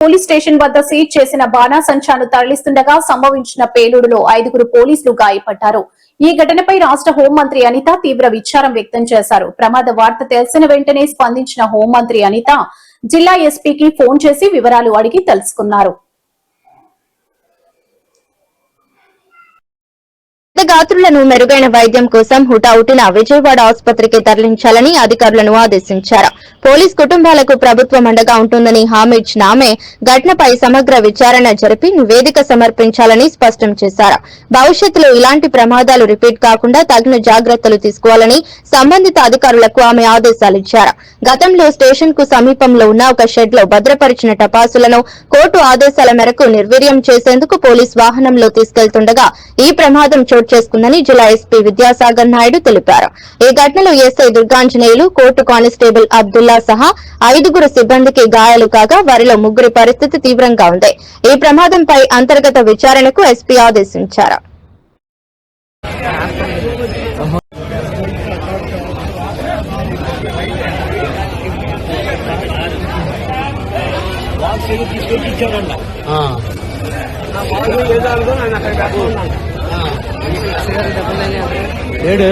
Police station వద్ద seize చేసిన బాణాసంచాను తరలిస్తుండగా సంభవించిన పేలుడులో 5 పోలీసులు గాయపడ్డారు. ఈ ఘటనపై రాష్ట్ర హోంమంత్రి అనిత తీవ్ర విచారం వ్యక్తం చేశారు. ప్రమాద వార్త తెలిసిన వెంటనే స్పందించిన హోంమంత్రి అనిత జిల్లా ఎస్పీకి ఫోన్ చేసి వివరాలు అడిగి తెలుసుకున్నారు. గాత్రులను మెరుగైన వైద్యం కోసం హుటాహుటిన విజయవాడ ఆసుపత్రికి తరలించాలని అధికారులను ఆదేశించారు. పోలీస్ కుటుంబాలకు ప్రభుత్వం అండగా ఉంటుందని హామీ ఇచ్చిన ఆమె ఘటనపై సమగ్ర విచారణ జరిపి నివేదిక సమర్పించాలని స్పష్టం చేశారు. భవిష్యత్తులో ఇలాంటి ప్రమాదాలు రిపీట్ కాకుండా తగిన జాగ్రత్తలు తీసుకోవాలని సంబంధిత అధికారులకు ఆమె ఆదేశాలిచ్చారు. గతంలో స్టేషన్ కు సమీపంలో ఉన్న ఒక షెడ్ లో భద్రపరిచిన టపాసులను కోర్టు ఆదేశాల మేరకు నిర్వీర్యం చేసేందుకు పోలీస్ వాహనంలో తీసుకెళ్తుండగా ఈ ప్రమాదం చోటు చేసుకుందని జిల్లా ఎస్పీ విద్యాసాగర్ నాయుడు తెలిపారు. ఈ ఘటనలో ఎస్ఐ దుర్గాంజనేయులు, కోర్టు కానిస్టేబుల్ అబ్దుల్లా సహా 5 సిబ్బందికి గాయాలు కాగా వారిలో 3 పరిస్థితి తీవ్రంగా ఉంది. ఈ ప్రమాదంపై అంతర్గత విచారణకు ఎస్పీ ఆదేశించారు. ఏడు